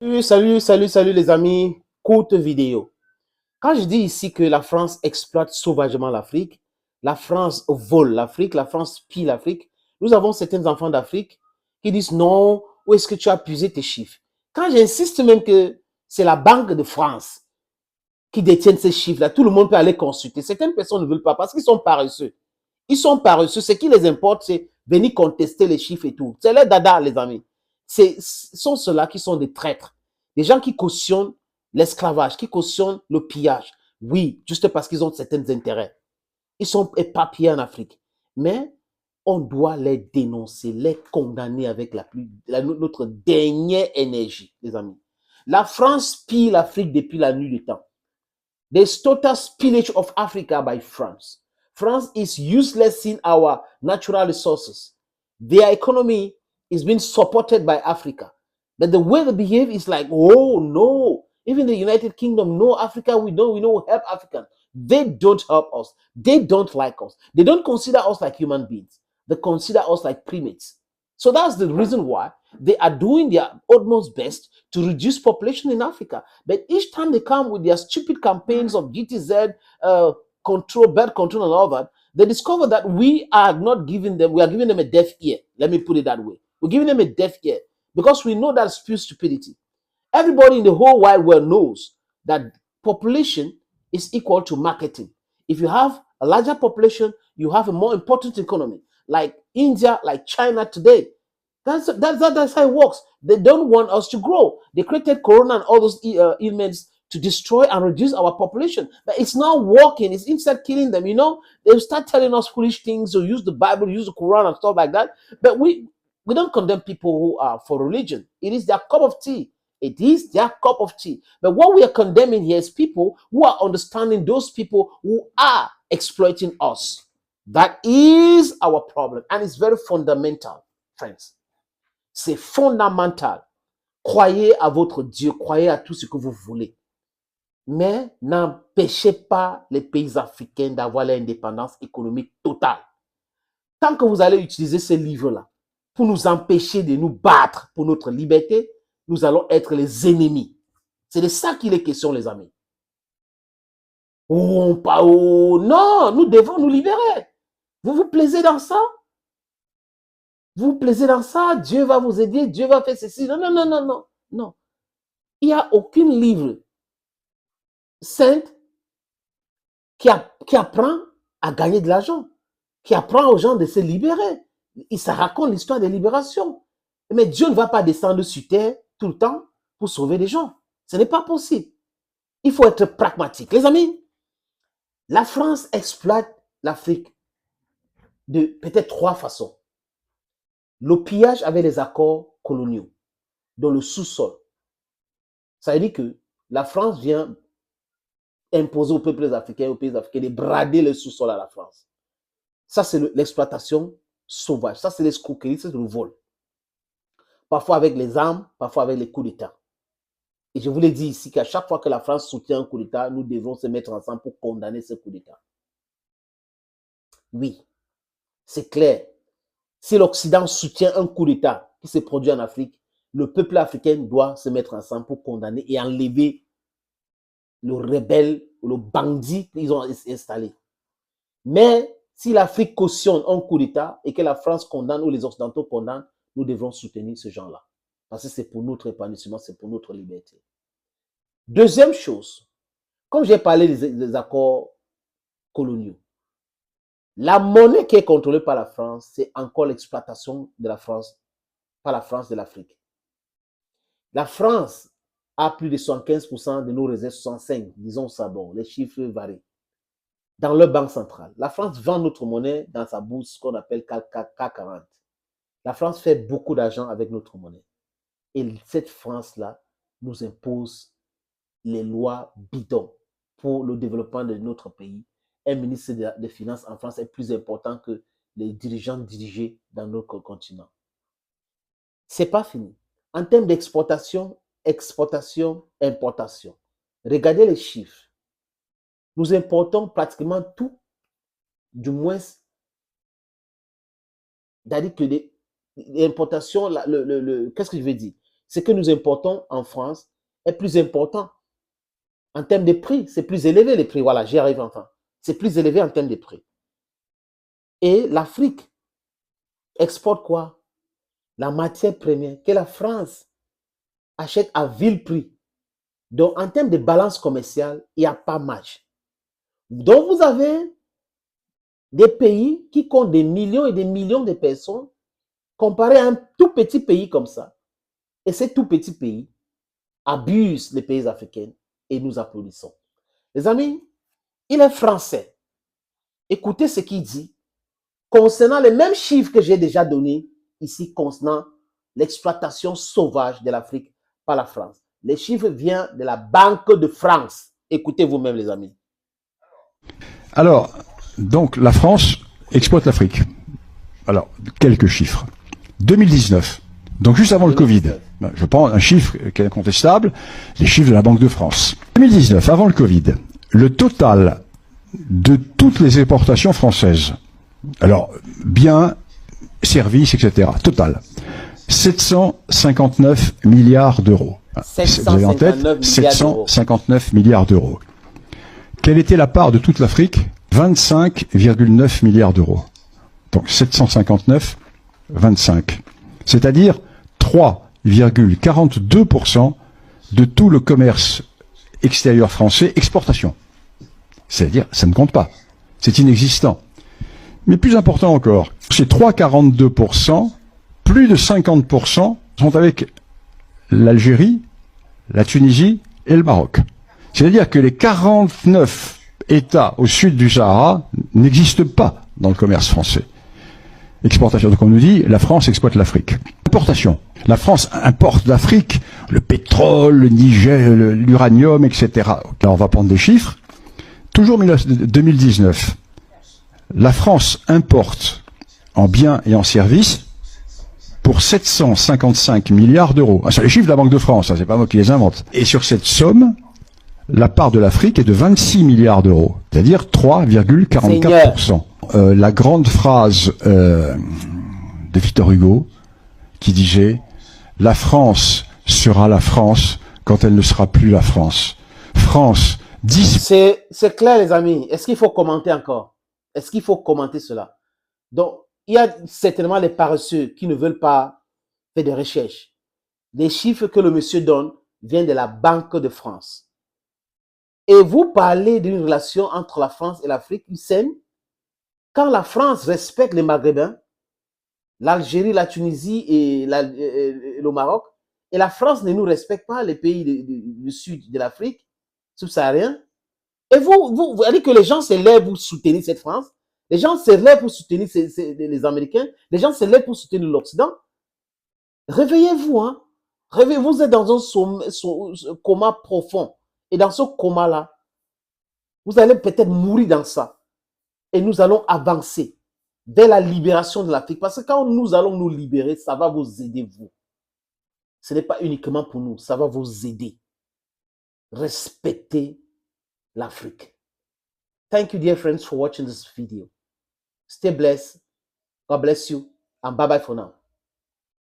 Salut les amis. Courte vidéo. Quand je dis ici que la France exploite sauvagement l'Afrique, la France vole l'Afrique, la France pille l'Afrique, nous avons certains enfants d'Afrique qui disent non, où est-ce que tu as puisé tes chiffres? Quand j'insiste même que c'est la Banque de France qui détient ces chiffres-là, tout le monde peut aller consulter. Certaines personnes ne veulent pas parce qu'ils sont paresseux. Ils sont paresseux. Ce qui les importe, c'est venir contester les chiffres et tout. C'est les dada, les amis. Ce sont ceux-là qui sont des traîtres. Des gens qui cautionnent l'esclavage, qui cautionnent le pillage. Oui, juste parce qu'ils ont certains intérêts. Ils sont éparpillés en Afrique. Mais on doit les dénoncer, les condamner avec notre dernière énergie, les amis. La France pille l'Afrique depuis la nuit du temps. There's total spillage of Africa by France. France is useless in our natural resources. Their economy is being supported by Africa. But the way they behave is like, oh no. Even the United Kingdom, no Africa, we know help African. They don't help us. They don't like us. They don't consider us like human beings. They consider us like primates. So that's the reason why they are doing their utmost best to reduce population in Africa. But each time they come with their stupid campaigns of GTZ, control, birth control, and all that, they discover that we are giving them a deaf ear. Let me put it that way. We're giving them a deaf ear because we know that's pure stupidity. Everybody in the whole wide world knows that population is equal to marketing. If you have a larger population, you have a more important economy, like India, like China today. That's how it works. They don't want us to grow. They created Corona and all those ailments to destroy and reduce our population. But it's not working. It's instead killing them. They start telling us foolish things, or use the Bible, use the Quran and stuff like that. But we don't condemn people who are for religion. It is their cup of tea. It is their cup of tea. But what we are condemning here is people who are understanding those people who are exploiting us. That is our problem. And it's very fundamental, friends. C'est fondamental. Croyez à votre Dieu, croyez à tout ce que vous voulez. Mais n'empêchez pas les pays africains d'avoir l'indépendance économique totale. Tant que vous allez utiliser ces livres-là pour nous empêcher de nous battre pour notre liberté, nous allons être les ennemis. C'est de ça qu'il est question, les amis. Non, nous devons nous libérer. Vous vous plaisez dans ça? Vous vous plaisez dans ça? Dieu va vous aider, Dieu va faire ceci. Non, non, non, non, non, non. Il n'y a aucun livre saint qui apprend à gagner de l'argent, qui apprend aux gens de se libérer. Ça raconte l'histoire de libération. Mais Dieu ne va pas descendre sur terre tout le temps pour sauver les gens. Ce n'est pas possible. Il faut être pragmatique. Les amis, la France exploite l'Afrique de peut-être 3 façons. Le pillage avec les accords coloniaux, dans le sous-sol. Ça veut dire que la France vient imposer aux peuples africains, aux pays africains, de brader le sous-sol à la France. Ça, c'est l'exploitation sauvage. Ça, c'est l'escroquerie, c'est le vol. Parfois avec les armes, parfois avec les coups d'État. Et je vous l'ai dit ici qu'à chaque fois que la France soutient un coup d'État, nous devons se mettre ensemble pour condamner ce coup d'État. Oui, c'est clair. Si l'Occident soutient un coup d'État qui se produit en Afrique, le peuple africain doit se mettre ensemble pour condamner et enlever le rebelle, le bandit qu'ils ont installé. Mais si l'Afrique cautionne un coup d'État et que la France condamne ou les Occidentaux condamnent, nous devons soutenir ce genre-là. Parce que c'est pour notre épanouissement, c'est pour notre liberté. Deuxième chose, comme j'ai parlé des accords coloniaux, la monnaie qui est contrôlée par la France, c'est encore l'exploitation de la France, par la France de l'Afrique. La France a plus de 75% de nos réserves, 65%, disons ça, bon, les chiffres varient, dans leur banque centrale. La France vend notre monnaie dans sa bourse qu'on appelle K40. La France fait beaucoup d'argent avec notre monnaie. Et cette France-là nous impose les lois bidons pour le développement de notre pays. Un ministre des Finances en France est plus important que les dirigeants dirigés dans notre continent. Ce n'est pas fini. En termes d'exportation, exportation, importation, regardez les chiffres. Nous importons pratiquement tout, du moins, c'est-à-dire que l'importation, qu'est-ce que je veux dire? ce que nous importons en France est plus important en termes de prix. C'est plus élevé les prix. Voilà, j'y arrive enfin. C'est plus élevé en termes de prix. Et l'Afrique exporte quoi? La matière première que la France achète à vil prix. Donc, en termes de balance commerciale, il n'y a pas match. Donc, vous avez des pays qui comptent des millions et des millions de personnes comparé à un tout petit pays comme ça. Et ces tout petits pays abusent les pays africains et nous applaudissons. Les amis, il est français. Écoutez ce qu'il dit concernant les mêmes chiffres que j'ai déjà donnés ici concernant l'exploitation sauvage de l'Afrique par la France. Les chiffres viennent de la Banque de France. Écoutez vous-même, les amis. Alors, donc, la France exploite l'Afrique. Alors, quelques chiffres. 2019, donc juste avant le Covid, je prends un chiffre qui est incontestable, les chiffres de la Banque de France. 2019, avant le Covid, le total de toutes les exportations françaises, alors, biens, services, etc., total, 759 milliards d'euros. Vous avez en tête 759 milliards d'euros. Quelle était la part de toute l'Afrique? 25,9 milliards d'euros. Donc 759, 25. C'est-à-dire 3,42% de tout le commerce extérieur français, exportation. C'est-à-dire, ça ne compte pas. C'est inexistant. Mais plus important encore, ces 3,42%, plus de 50% sont avec l'Algérie, la Tunisie et le Maroc. C'est-à-dire que les 49 États au sud du Sahara n'existent pas dans le commerce français. Exportation, donc on nous dit, la France exploite l'Afrique. Importation. La France importe d'Afrique le pétrole, le Niger, l'uranium, etc. Alors on va prendre des chiffres. Toujours 2019. La France importe en biens et en services pour 755 milliards d'euros. Ah, c'est les chiffres de la Banque de France, hein, c'est pas moi qui les invente. Et sur cette somme, la part de l'Afrique est de 26 milliards d'euros, c'est-à-dire 3,44%. La grande phrase de Victor Hugo qui disait « La France sera la France quand elle ne sera plus la France. » France, 10... C'est clair, les amis. Est-ce qu'il faut commenter encore? Est-ce qu'il faut commenter cela? Donc, il y a certainement les paresseux qui ne veulent pas faire de recherche. Les chiffres que le monsieur donne viennent de la Banque de France. Et vous parlez d'une relation entre la France et l'Afrique saine. Quand la France respecte les Maghrébins, l'Algérie, la Tunisie et le Maroc, et la France ne nous respecte pas, les pays du sud de l'Afrique, subsahariens, et vous dites que les gens se lèvent pour soutenir cette France, les gens se lèvent pour soutenir les Américains, les gens se lèvent pour soutenir l'Occident. Réveillez-vous, hein. Réveillez-vous, vous êtes dans un coma profond. Et dans ce coma-là, vous allez peut-être mourir dans ça. Et nous allons avancer vers la libération de l'Afrique. Parce que quand nous allons nous libérer, ça va vous aider, vous. Ce n'est pas uniquement pour nous, ça va vous aider. Respectez l'Afrique. Thank you, dear friends, for watching this video. Stay blessed. God bless you. And bye-bye for now.